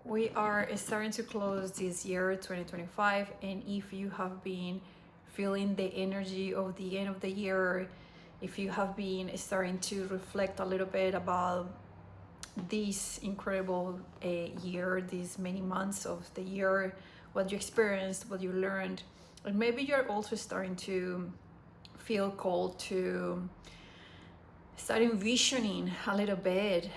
We are starting to close this year 2025, and if you have been feeling the energy of the end of the year, if you have been starting to reflect a little bit about this incredible year, these many months of the year, what you experienced, what you learned, and maybe you're also starting to feel called to start envisioning a little bit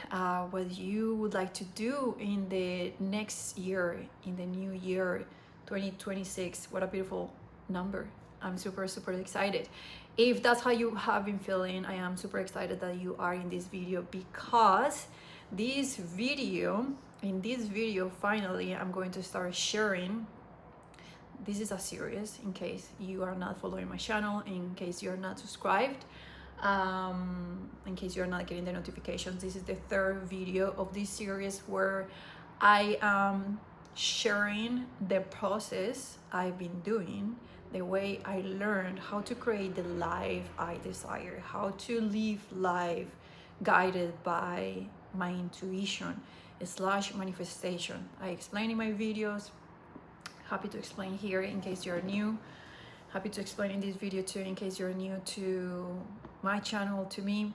what you would like to do in the next year, in the new year 2026. What a beautiful number. I'm super excited. If that's how you have been feeling, I am super excited that you are in this video, because in this video finally I'm going to start sharing. This is a series, in case you are not following my channel, in case you're not subscribed, in case you're not getting the notifications. This is the third video of this series where I am sharing the process I've been doing, the way I learned how to create the life I desire, how to live life guided by my intuition / manifestation. I explain in my videos, happy to explain here in case you're new, happy to explain in this video too in case you're new to my channel, to me.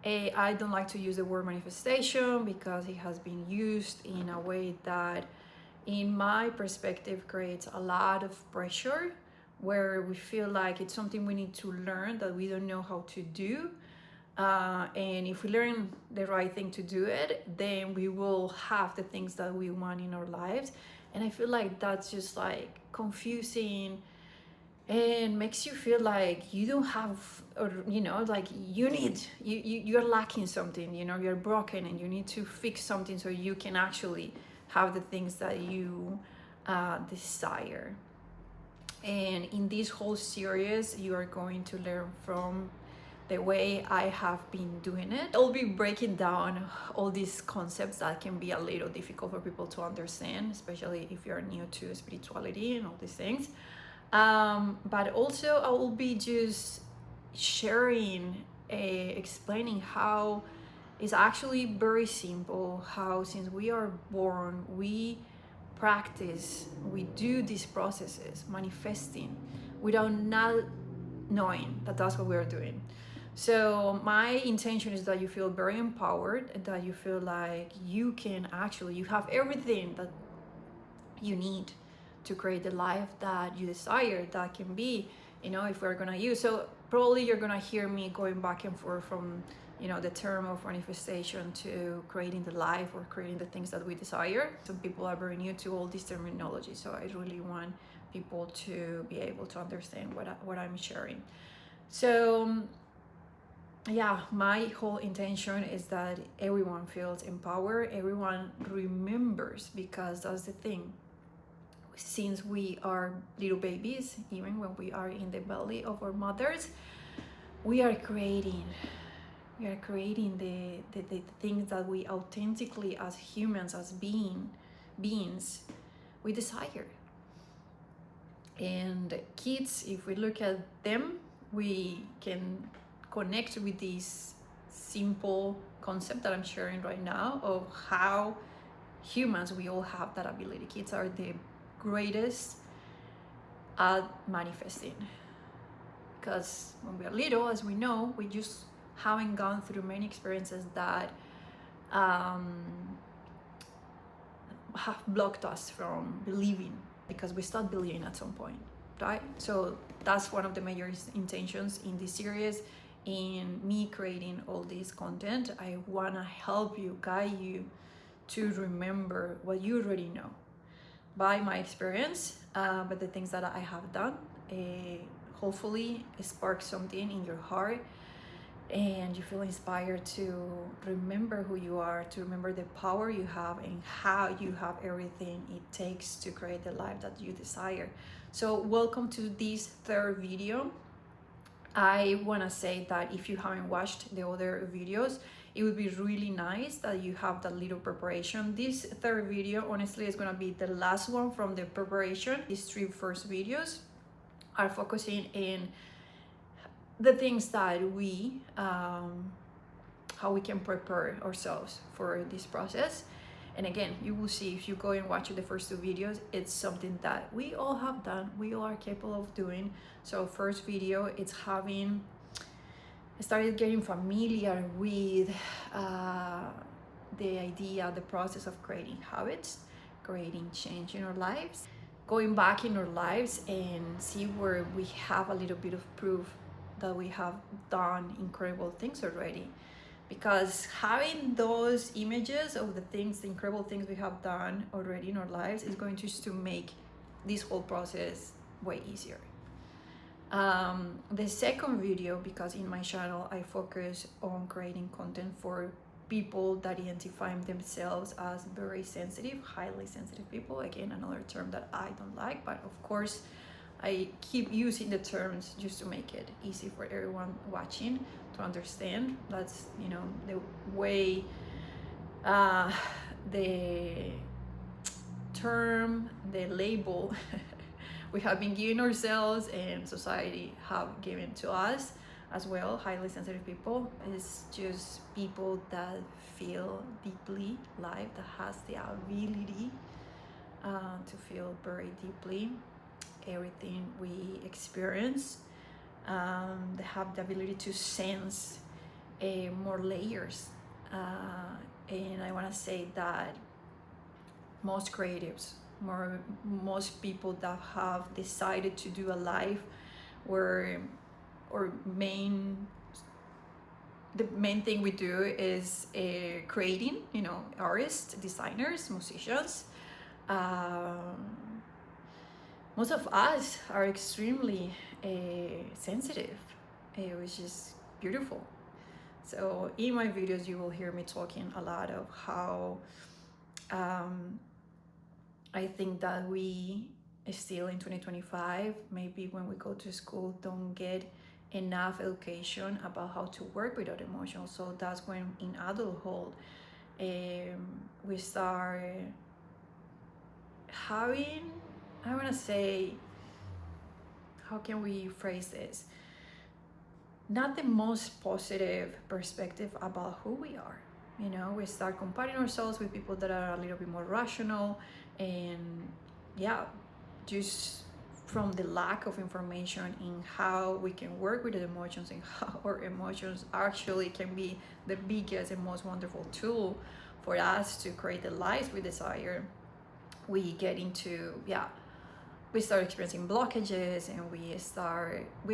I don't like to use the word manifestation because it has been used in a way that, in my perspective, creates a lot of pressure, where we feel like it's something we need to learn that we don't know how to do. And if we learn the right thing to do it, then we will have the things that we want in our lives. And I feel like that's just like confusing and makes you feel like you don't have, or like you're lacking something, you're broken and you need to fix something so you can actually have the things that you desire. And in this whole series, you are going to learn from the way I have been doing it. I'll be breaking down all these concepts that can be a little difficult for people to understand, especially if you're new to spirituality and all these things. But also I will be just sharing, explaining how it's actually very simple, how since we are born, we practice, we do these processes, manifesting, without not knowing that that's what we're doing. So my intention is that you feel very empowered, and that you feel like you have everything that you need to create the life that you desire, that can be, if we're gonna use. So probably you're gonna hear me going back and forth from, the term of manifestation to creating the life or creating the things that we desire. Some people are very new to all this terminology, so I really want people to be able to understand what I'm sharing. So yeah, my whole intention is that everyone feels empowered, everyone remembers, because that's the thing. Since we are little babies, even when we are in the belly of our mothers, we are creating the things that we authentically, as humans, as beings, we desire. And kids, if we look at them, we can connect with this simple concept that I'm sharing right now, of how humans, we all have that ability. Kids are the greatest at manifesting, because when we are little, as we know, we just haven't gone through many experiences that have blocked us from believing, because we start believing at some point, right? So that's one of the major intentions in this series, in me creating all this content. I want to help you, guide you to remember what you already know by my experience, but the things that I have done, hopefully spark something in your heart, and you feel inspired to remember who you are, to remember the power you have, and how you have everything it takes to create the life that you desire. So welcome to this third video. I want to say that if you haven't watched the other videos, it would be really nice that you have that little preparation. This third video, honestly, is going to be the last one from the preparation. These three first videos are focusing in the things that how we can prepare ourselves for this process. And again, you will see if you go and watch the first two videos, it's something that we all have done, we all are capable of doing. So first video, it's having started getting familiar with the idea, the process of creating habits, creating change in our lives, going back in our lives and see where we have a little bit of proof that we have done incredible things already. Because having those images of the things, the incredible things we have done already in our lives is going to make this whole process way easier. The second video, because in my channel I focus on creating content for people that identify themselves as very sensitive, highly sensitive people. Again, another term that I don't like, but of course I keep using the terms just to make it easy for everyone watching to understand. That's, you know, the way the term, the label we have been giving ourselves and society have given to us as well. Highly sensitive people is just people that feel deeply life, that has the ability to feel very deeply everything we experience. They have the ability to sense more layers, and I want to say that most creatives, most people that have decided to do a life where the main thing we do is creating, you know, artists, designers, musicians. Most of us are extremely sensitive, which is beautiful. So in my videos you will hear me talking a lot of how I think that we still in 2025, maybe when we go to school, don't get enough education about how to work with our emotions. So that's when in adulthood we start having, I want to say, how can we phrase this? Not the most positive perspective about who we are. You know, we start comparing ourselves with people that are a little bit more rational, and yeah, just from the lack of information in how we can work with the emotions and how our emotions actually can be the biggest and most wonderful tool for us to create the lives we desire, we get into, we start experiencing blockages, and we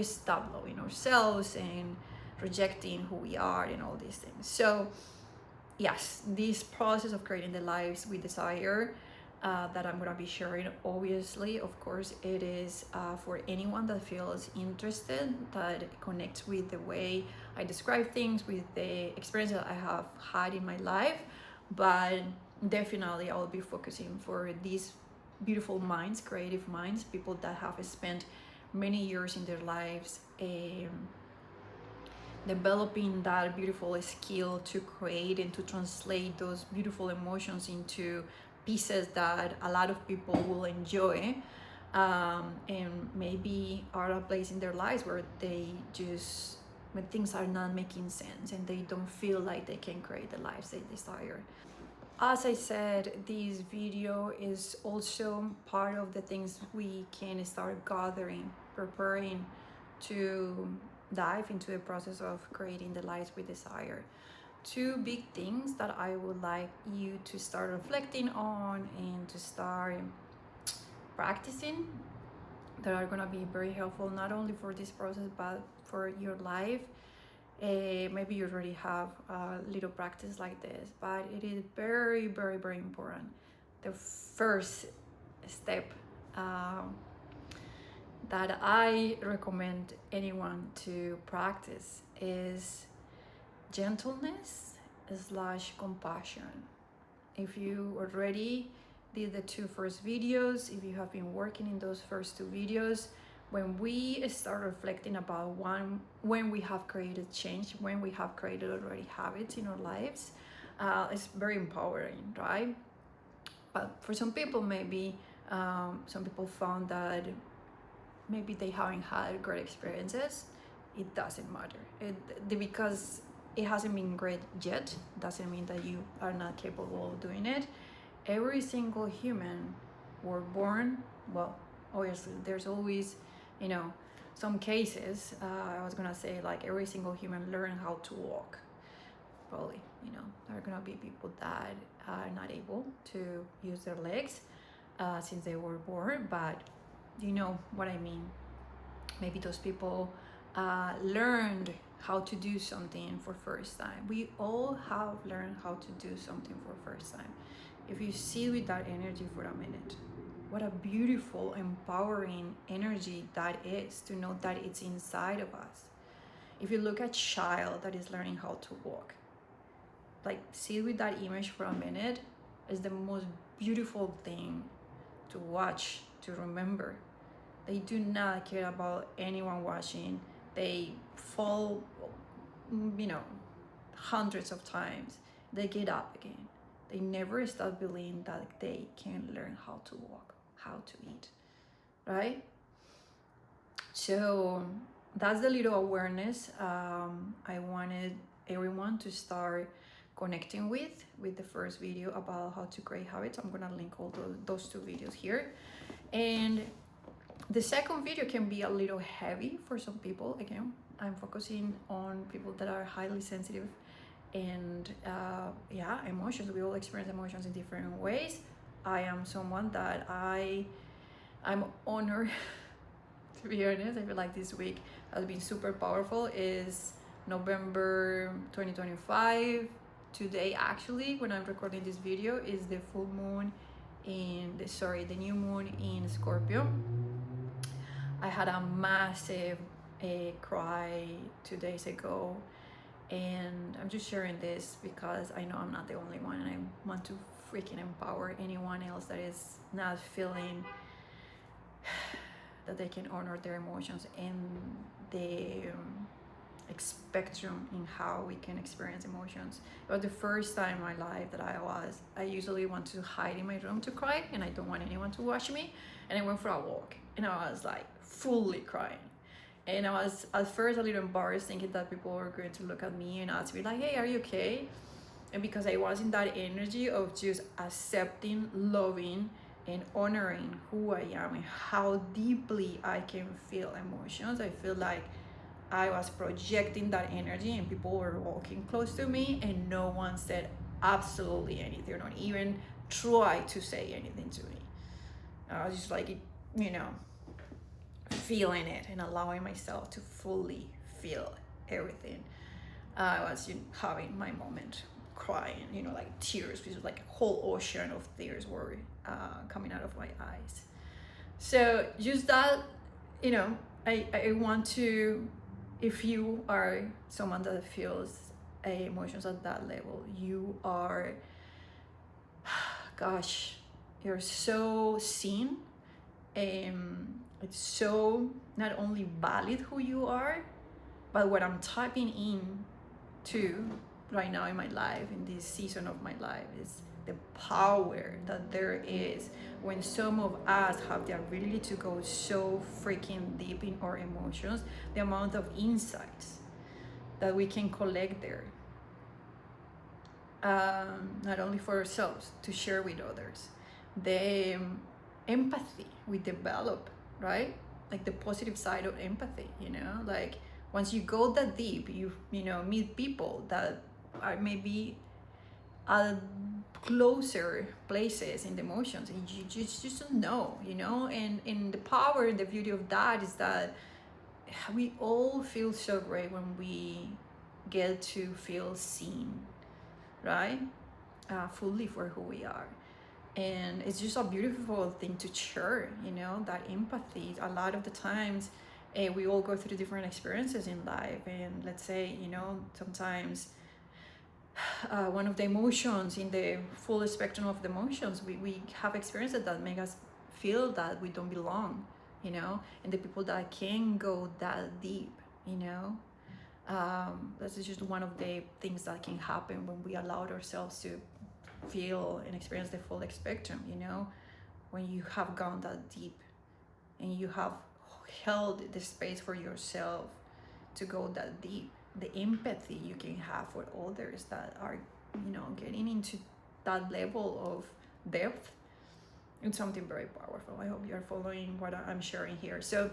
stop loving ourselves and rejecting who we are and all these things. So yes, this process of creating the lives we desire, that I'm going to be sharing, obviously, of course, it is for anyone that feels interested, that connects with the way I describe things, with the experience that I have had in my life. But definitely I will be focusing for these beautiful minds, creative minds, people that have spent many years in their lives developing that beautiful skill to create and to translate those beautiful emotions into pieces that a lot of people will enjoy, and maybe are a place in their lives where they just, when things are not making sense and they don't feel like they can create the lives they desire. As I said, this video is also part of the things we can start gathering, preparing to dive into the process of creating the lives we desire. Two big things that I would like you to start reflecting on and to start practicing, that are going to be very helpful not only for this process but for your life. Maybe you already have a little practice like this, but it is very, very, very important. The first step that I recommend anyone to practice is gentleness / compassion. If you already did the two first videos, if you have been working in those first two videos, when we start reflecting about when we have created change, when we have created already habits in our lives, it's very empowering, right? But for some people, maybe some people found that maybe they haven't had great experiences. It doesn't matter, because it hasn't been great yet, doesn't mean that you are not capable of doing it. Every single human were born, well, obviously there's always, you know, some cases, I was gonna say like every single human learn how to walk. Probably, you know, there are gonna be people that are not able to use their legs since they were born, but you know what I mean. Maybe those people learned how to do something for first time. We all have learned how to do something for first time. If you sit with that energy for a minute, what a beautiful, empowering energy that is, to know that it's inside of us. If you look at a child that is learning how to walk, like sit with that image for a minute, is the most beautiful thing to watch, to remember. They do not care about anyone watching. They fall, you know, hundreds of times. They get up again. They never stop believing that they can learn how to walk, how to eat, right? So that's the little awareness I wanted everyone to start connecting with the first video about how to create habits. I'm gonna link all those two videos here. And the second video can be a little heavy for some people. Again, I'm focusing on people that are highly sensitive and yeah, emotions. We all experience emotions in different ways. I am someone that I'm honored to be honest. I feel like this week has been super powerful. Is November 2025. Today, actually, when I'm recording this video, is the full moon the new moon in Scorpio. I had a massive cry 2 days ago, and I'm just sharing this because I know I'm not the only one, and I want to freaking empower anyone else that is not feeling that they can honor their emotions and the spectrum in how we can experience emotions. It was the first time in my life that I usually want to hide in my room to cry, and I don't want anyone to watch me. And I went for a walk, and I was like fully crying. And I was at first a little embarrassed, thinking that people were going to look at me and ask me like, hey, are you okay? And because I was in that energy of just accepting, loving, and honoring who I am and how deeply I can feel emotions, I feel like I was projecting that energy, and people were walking close to me and no one said absolutely anything, or not even tried to say anything to me. I was just like, you know, feeling it and allowing myself to fully feel everything. I was having my moment, crying, you know, like tears, because like a whole ocean of tears were coming out of my eyes. So just that, you know, I want to, if you are someone that feels emotions at that level, you are, gosh, you're so seen. It's so not only valid who you are, but what I'm tapping in to right now in my life, in this season of my life, is the power that there is when some of us have the ability to go so freaking deep in our emotions, the amount of insights that we can collect there, not only for ourselves, to share with others, the empathy we develop, right? Like the positive side of empathy, you know, like once you go that deep, you know, meet people that are maybe at closer places in the emotions, and you just don't know, you know. And the power and the beauty of that is that we all feel so great when we get to feel seen, right? Fully for who we are. And it's just a beautiful thing to share, you know, that empathy. A lot of the times we all go through different experiences in life, and let's say, you know, sometimes one of the emotions in the full spectrum of the emotions, we have experiences that make us feel that we don't belong, you know. And the people that can go that deep, you know, this is just one of the things that can happen when we allow ourselves to feel and experience the full spectrum, you know. When you have gone that deep and you have held the space for yourself to go that deep, the empathy you can have for others that are, you know, getting into that level of depth. It's something very powerful. I hope you're following what I'm sharing here. So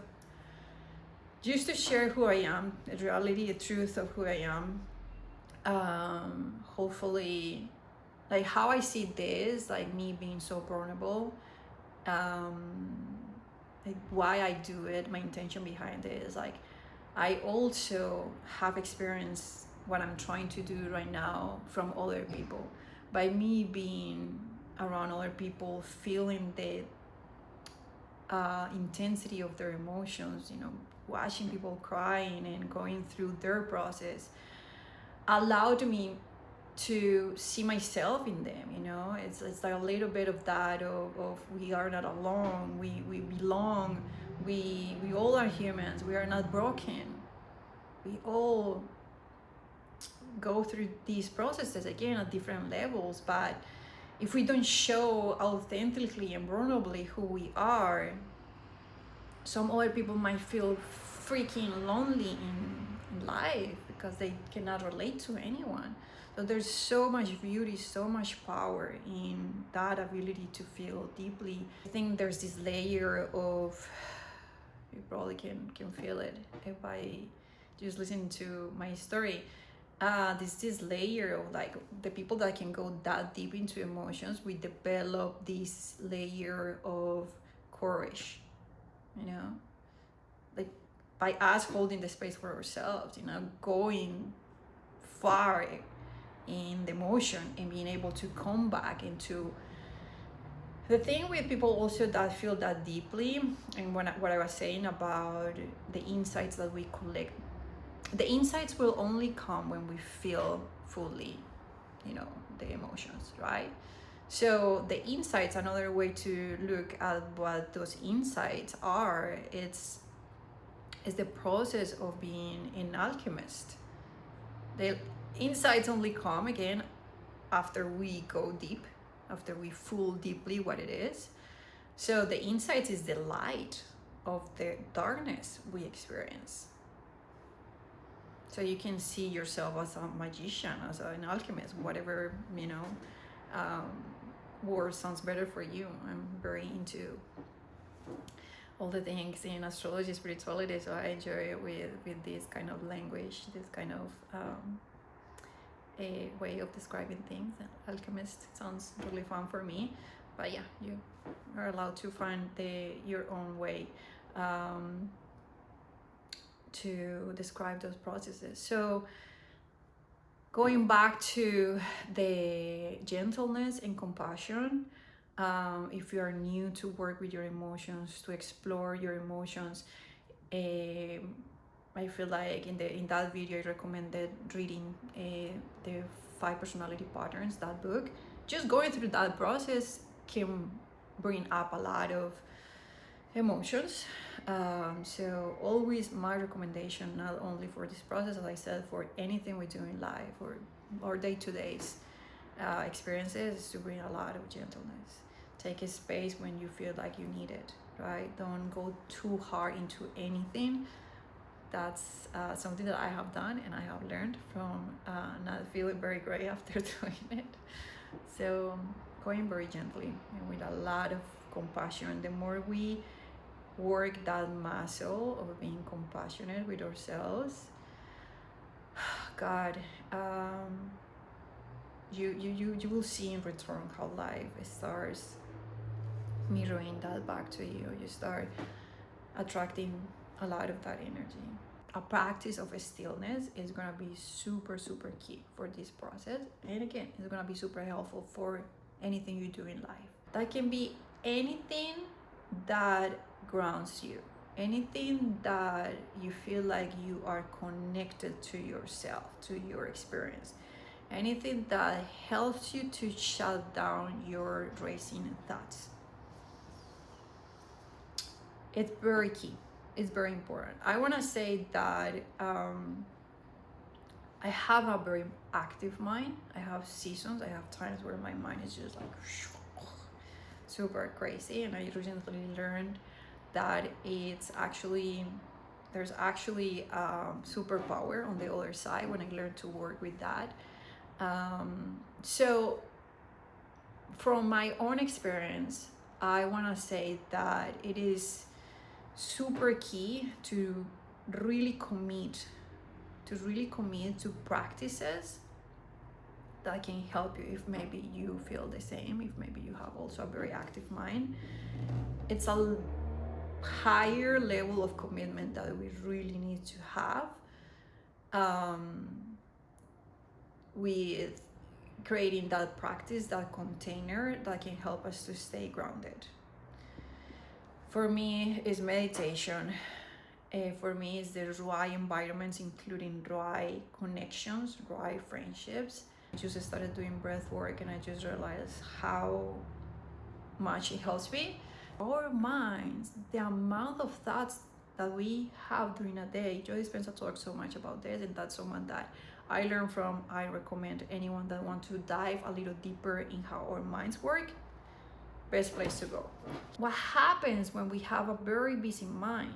just to share who I am, the reality, the truth of who I am, hopefully, like how I see this, like me being so vulnerable, like why I do it, my intention behind it is like, I also have experienced what I'm trying to do right now from other people. By me being around other people, feeling the intensity of their emotions, you know, watching people crying and going through their process, allowed me to see myself in them, you know. It's like a little bit of that of we are not alone, we belong, we all are humans, we are not broken, we all go through these processes again at different levels. But if we don't show authentically and vulnerably who we are, some other people might feel freaking lonely in life because they cannot relate to anyone. So there's so much beauty, so much power in that ability to feel deeply. I think there's this layer of, you probably can feel it if I just listen to my story. This layer of like the people that can go that deep into emotions, we develop this layer of courage, you know, like by us holding the space for ourselves, you know, going far in the emotion and being able to come back into the thing with people also that feel that deeply. And what I was saying about the insights that we collect, the insights will only come when we feel fully, you know, the emotions, right? So the insights, another way to look at what those insights are, it's the process of being an alchemist. The insights only come again after we go deep, after we feel deeply what it is. So the insights is the light of the darkness we experience. So you can see yourself as a magician, as an alchemist, whatever, you know, word sounds better for you. I'm very into all the things in astrology, spirituality, so I enjoy it with this kind of language, this kind of a way of describing things. Alchemist sounds really fun for me, but yeah, you are allowed to find your own way to describe those processes. So going back to the gentleness and compassion, if you are new to work with your emotions, to explore your emotions, I feel like in that video I recommended reading the 5 personality patterns, that book. Just going through that process can bring up a lot of emotions. So always my recommendation, not only for this process, as I said, for anything we do in life or day-to-day experiences, is to bring a lot of gentleness. Take a space when you feel like you need it, right? Don't go too hard into anything. That's something that I have done and I have learned from not feeling very great after doing it. So going very gently and with a lot of compassion. The more we work that muscle of being compassionate with ourselves, God, you will see in return how life starts mirroring that back to you. You start attracting a lot of that energy. A practice of stillness is going to be super key for this process, and again, it's going to be super helpful for anything you do in life. That can be anything that grounds you, anything that you feel like you are connected to yourself, to your experience, anything that helps you to shut down your racing thoughts. It's very key. It's very important. I want to say that I have a very active mind. I have seasons, I have times where my mind is just like super crazy, and I recently learned that it's actually there's actually superpower on the other side when I learned to work with that. So from my own experience, I want to say that it is super key to really commit to practices that can help you if maybe you feel the same, if maybe you have also a very active mind. It's a higher level of commitment that we really need to have with creating that practice, that container that can help us to stay grounded. For me, is meditation. For me, it's the right environments, including right connections, right friendships. I just started doing breath work and I just realized how much it helps me. Our minds, the amount of thoughts that we have during a day. Joe Dispenza talks so much about this, and that's someone that I learned from. I recommend anyone that wants to dive a little deeper in how our minds work, best place to go. What happens when we have a very busy mind,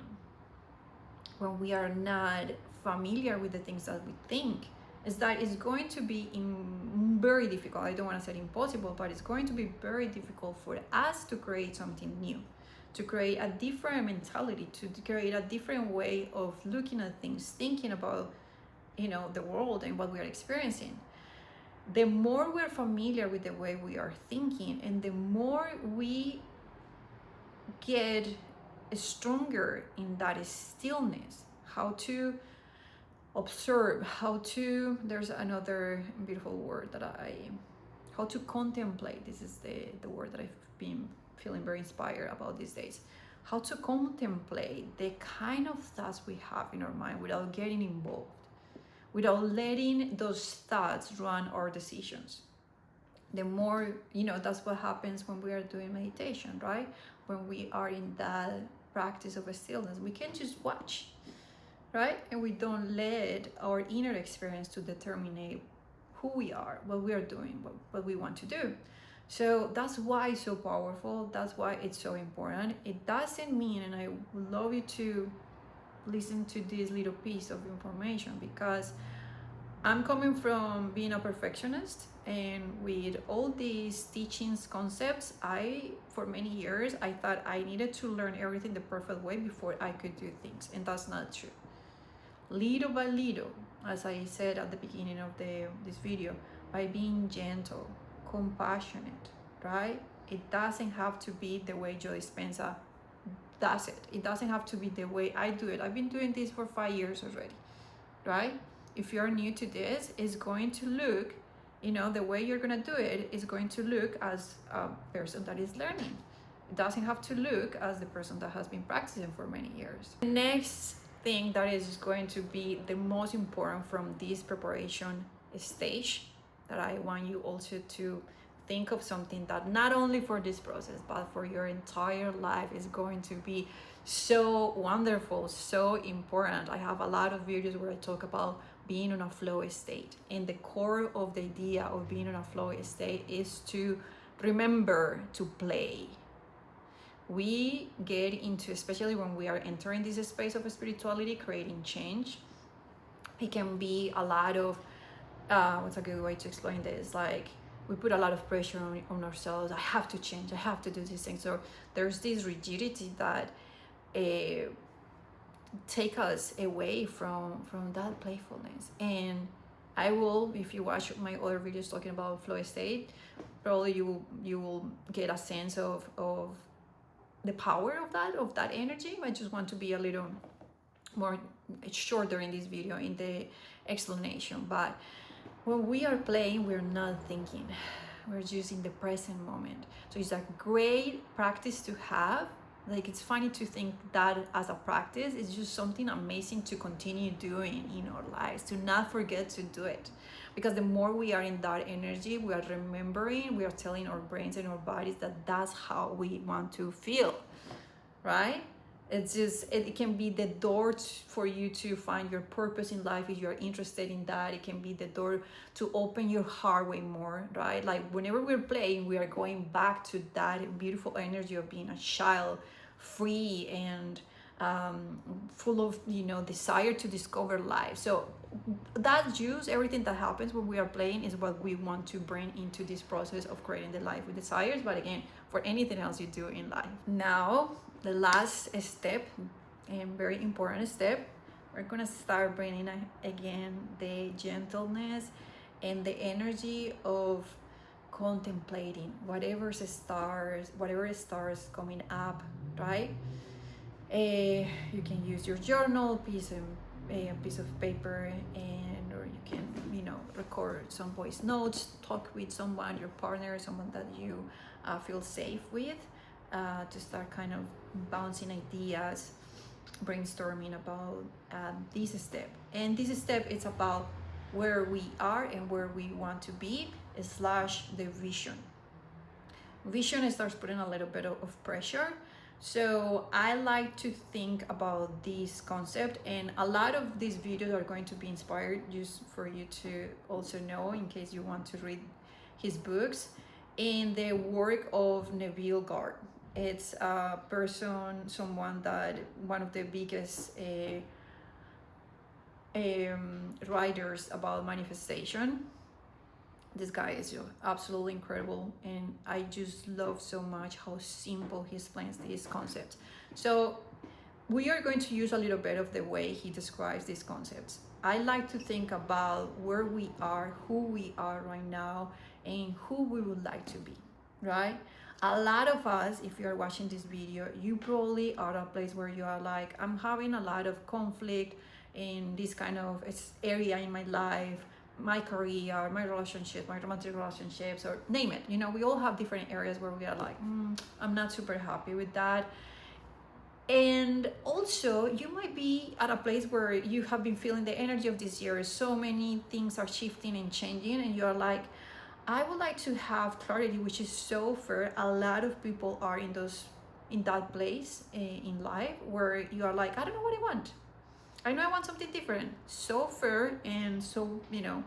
when we are not familiar with the things that we think, is that it's going to be very difficult. I don't want to say impossible, but it's going to be very difficult for us to create something new, to create a different mentality, to create a different way of looking at things, thinking about, the world and what we are experiencing. The more we're familiar with the way we are thinking, and the more we get stronger in that stillness, how to observe, there's another beautiful word how to contemplate. This is the word that I've been feeling very inspired about these days. How to contemplate the kind of thoughts we have in our mind without getting involved, without letting those thoughts run our decisions. The more, that's what happens when we are doing meditation, right? When we are in that practice of stillness, we can just watch, right? And we don't let our inner experience to determine who we are, what we are doing, what we want to do. So that's why it's so powerful. That's why it's so important. It doesn't mean, and I would love you to listen to this little piece of information, because I'm coming from being a perfectionist, and with all these teachings, concepts, for many years, I thought I needed to learn everything the perfect way before I could do things. And that's not true. Little by little, as I said at the beginning of this video, by being gentle, compassionate, right? It doesn't have to be the way Joe Dispenza does it. It doesn't have to be the way I do it. I've been doing this for 5 years already, right? If you're new to this, it's going to look, the way you're going to do it is going to look as a person that is learning. It doesn't have to look as the person that has been practicing for many years. The next thing that is going to be the most important from this preparation stage, that I want you also to think of something that not only for this process, but for your entire life is going to be so wonderful, so important. I have a lot of videos where I talk about being in a flow state. And the core of the idea of being in a flow state is to remember to play. We get into, especially when we are entering this space of spirituality, creating change, it can be a lot of, what's a good way to explain this? Like, we put a lot of pressure on ourselves. I have to change, I have to do these things. So there's this rigidity that take us away from that playfulness. And I will, if you watch my other videos talking about flow state, probably you will get a sense of the power of that energy. I just want to be a little more shorter in this video in the explanation. But when we are playing, we're not thinking, we're just in the present moment. So it's a great practice to have. Like, it's funny to think that as a practice, it's just something amazing to continue doing in our lives, to not forget to do it. Because the more we are in that energy, we are remembering, we are telling our brains and our bodies that that's how we want to feel, right? It's just, it can be the door for you to find your purpose in life if you're interested in that. It can be the door to open your heart way more, right? Like, whenever we're playing, we are going back to that beautiful energy of being a child, free and full of, you know, desire to discover life. So that juice, everything that happens when we are playing, is what we want to bring into this process of creating the life with desires. But again, for anything else you do in life. Now, the last step, and very important step, we're gonna start bringing again the gentleness and the energy of contemplating whatever stars coming up, right? You can use your journal, a piece of paper, and or you can, you know, record some voice notes, talk with someone, your partner, someone that you feel safe with, to start kind of bouncing ideas, brainstorming about this step. And this step, it's about where we are and where we want to be slash the vision. Vision starts putting a little bit of pressure. So I like to think about this concept, and a lot of these videos are going to be inspired just for you to also know, in case you want to read his books, in the work of Neville Gard. It's a person, someone that one of the biggest writers about manifestation. This guy is absolutely incredible, and I just love so much how simple he explains these concepts. So we are going to use a little bit of the way he describes these concepts. I like to think about where we are, who we are right now, and who we would like to be, right? A lot of us, if you are watching this video, you probably are at a place where you are like, I'm having a lot of conflict in this kind of area in my life, my career, my relationships, my romantic relationships, or name it. You know, we all have different areas where we are like, I'm not super happy with that. And also, you might be at a place where you have been feeling the energy of this year. So many things are shifting and changing, and you are like, I would like to have clarity, which is so fair. A lot of people are in that place in life where you are like, I don't know what I want. I know I want something different. So fair, and so, you know,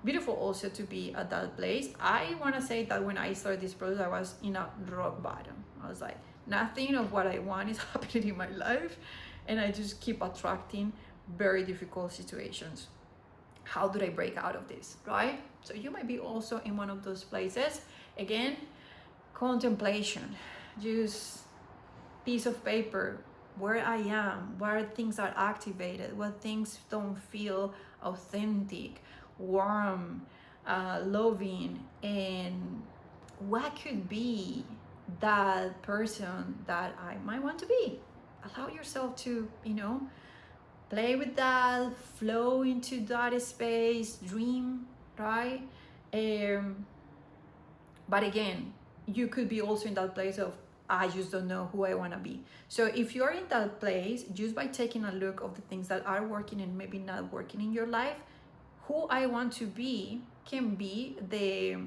beautiful also to be at that place. I want to say that when I started this process, I was in a rock bottom. I was like, nothing of what I want is happening in my life, and I just keep attracting very difficult situations. How do I break out of this, right? So you might be also in one of those places. Again, contemplation, just piece of paper, where I am, where things are activated, what things don't feel authentic, warm, loving, and what could be that person that I might want to be. Allow yourself to, you know, play with that, flow into that space, dream, right? But again, you could be also in that place of, I just don't know who I want to be. So if you're in that place, just by taking a look of the things that are working and maybe not working in your life, who I want to be can be the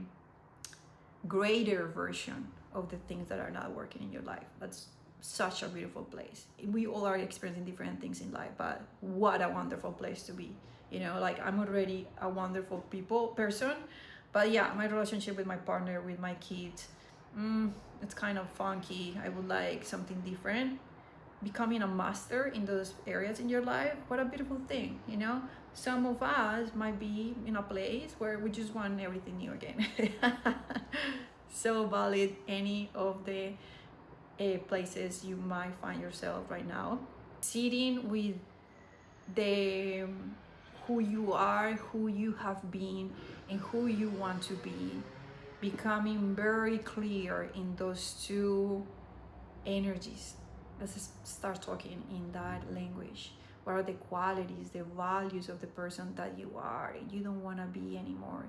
greater version of the things that are not working in your life. That's such a beautiful place. We all are experiencing different things in life, but what a wonderful place to be. You know, like, I'm already a wonderful person, but yeah, my relationship with my partner, with my kids, it's kind of funky. I would like something different. Becoming a master in those areas in your life, what a beautiful thing, you know? Some of us might be in a place where we just want everything new again. So valid any of the places you might find yourself right now. Sitting with the who you are, who you have been, and who you want to be, becoming very clear in those two energies. Let's start talking in that language. What are the qualities, the values of the person that you are and you don't want to be anymore?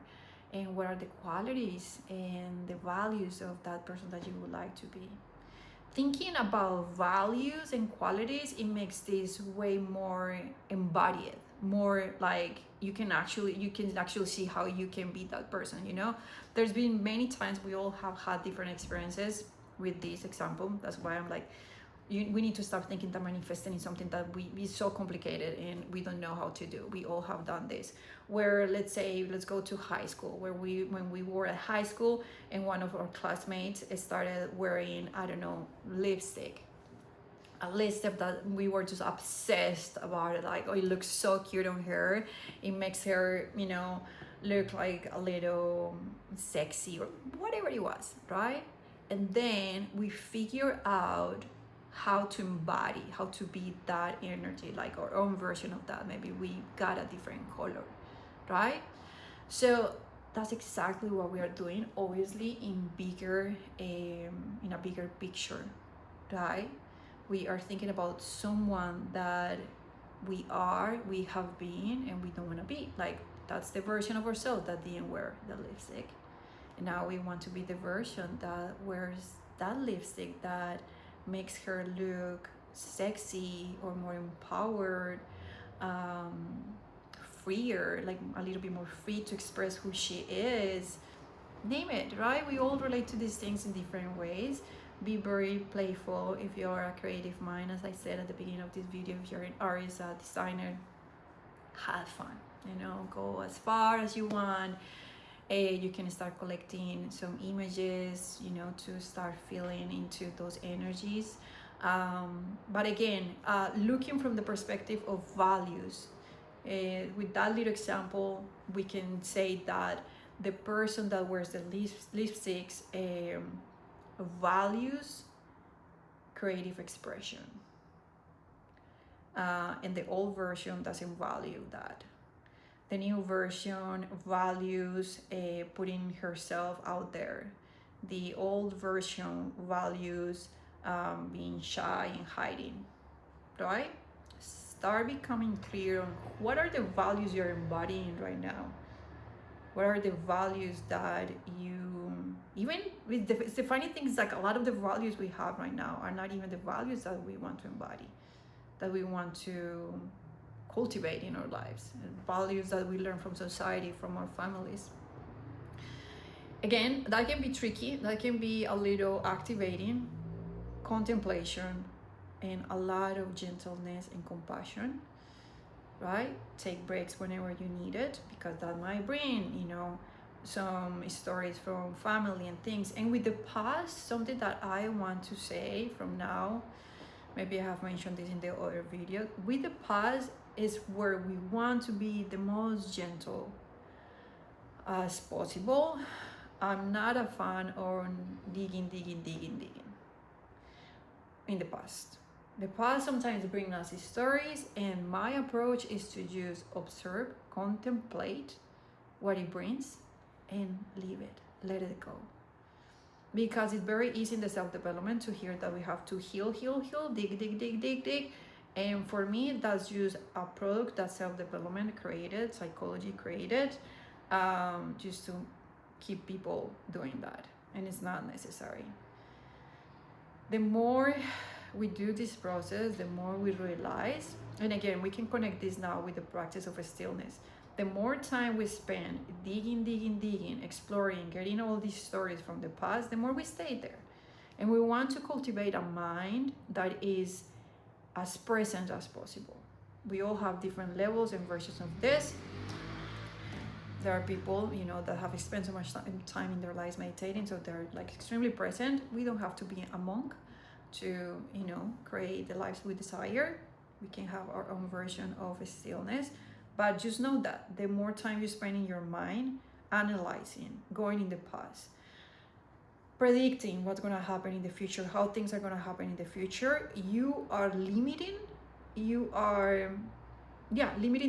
And what are the qualities and the values of that person that you would like to be? Thinking about values and qualities, it makes this way more embodied, more like you can actually see how you can be that person, you know? There's been many times we all have had different experiences with this example. That's why I'm like, we need to start thinking that manifesting is something that is so complicated and we don't know how to do. We all have done this. Where let's go to high school, when we were at high school and one of our classmates started wearing, I don't know, lipstick, a lipstick that we were just obsessed about it, like, oh, it looks so cute on her, it makes her, you know, look like a little sexy or whatever it was, right? And then we figure out how to embody, how to be that energy, like our own version of that. Maybe we got a different color, right? So that's exactly what we are doing, obviously in a bigger picture, right? We are thinking about someone that we have been, and we don't want to be. Like, that's the version of ourselves that didn't wear the lipstick. And now we want to be the version that wears that lipstick that makes her look sexy or more empowered, freer, like a little bit more free to express who she is. Name it, right? We all relate to these things in different ways. Be very playful if you're a creative mind. As I said at the beginning of this video, if you're an artist, a designer, have fun, you know, go as far as you want. You can start collecting some images, you know, to start feeling into those energies. But again, looking from the perspective of values. With that little example, we can say that the person that wears the lipsticks values creative expression, and the old version doesn't value that. The new version values putting herself out there. The old version values being shy and hiding, right? Start becoming clear on what are the values you're embodying right now. What are the values that you, even with the funny thing is, like, a lot of the values we have right now are not even the values that we want to embody, that we want to cultivate in our lives, values that we learn from society, from our families. Again, that can be tricky, that can be a little activating. Contemplation and a lot of gentleness and compassion, right? Take breaks whenever you need it, because that might bring, you know, some stories from family and things. And with the past, something that I want to say from now, maybe I have mentioned this in the other video, with the past is where we want to be the most gentle as possible. I'm not a fan on digging in the past. The past sometimes brings us stories, and my approach is to just observe, contemplate what it brings, and leave it, let it go. Because it's very easy in the self-development to hear that we have to heal, dig. And for me, that's just a product that self-development created, psychology created, just to keep people doing that. And it's not necessary. The more we do this process, the more we realize, and again, we can connect this now with the practice of stillness. The more time we spend digging, exploring, getting all these stories from the past, the more we stay there. And we want to cultivate a mind that is as present as possible. We all have different levels and versions of this. There are people, you know, that have spent so much time in their lives meditating, so they're like extremely present. We don't have to be a monk to, you know, create the lives we desire. We can have our own version of stillness. But just know that the more time you spend in your mind, analyzing, going in the past, predicting what's going to happen in the future, how things are going to happen in the future, you are limiting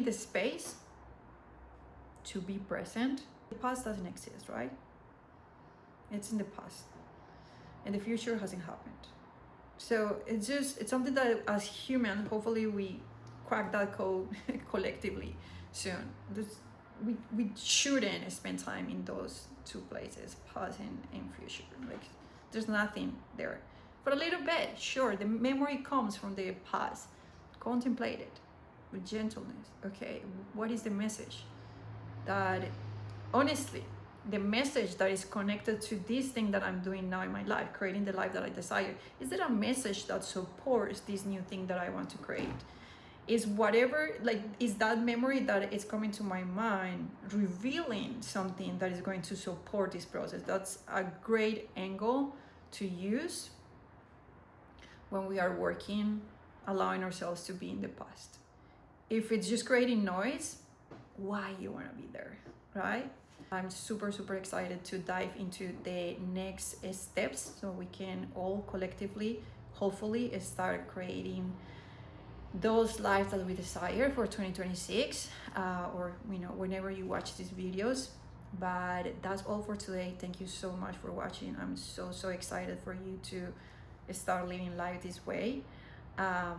the space to be present. The past doesn't exist, right? It's in the past, and the future hasn't happened. So it's something that as humans, hopefully we crack that code collectively soon. We shouldn't spend time in those two places, past and future. Like, there's nothing there. For a little bit, sure, the memory comes from the past. Contemplate it with gentleness. Okay, what is the message? That, honestly, the message that is connected to this thing that I'm doing now in my life, creating the life that I desire, is there a message that supports this new thing that I want to create? Is whatever, like, is that memory that is coming to my mind revealing something that is going to support this process? That's a great angle to use when we are working, allowing ourselves to be in the past. If it's just creating noise, why you want to be there, right? I'm super, super excited to dive into the next steps so we can all collectively, hopefully, start creating those lives that we desire for 2026, or whenever you watch these videos. But that's all for today. Thank you so much for watching. I'm so excited for you to start living life this way.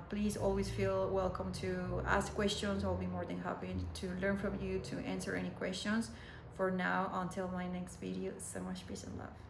Please always feel welcome to ask questions. I'll be more than happy to learn from you, to answer any questions. For now, until my next video, so much peace and love.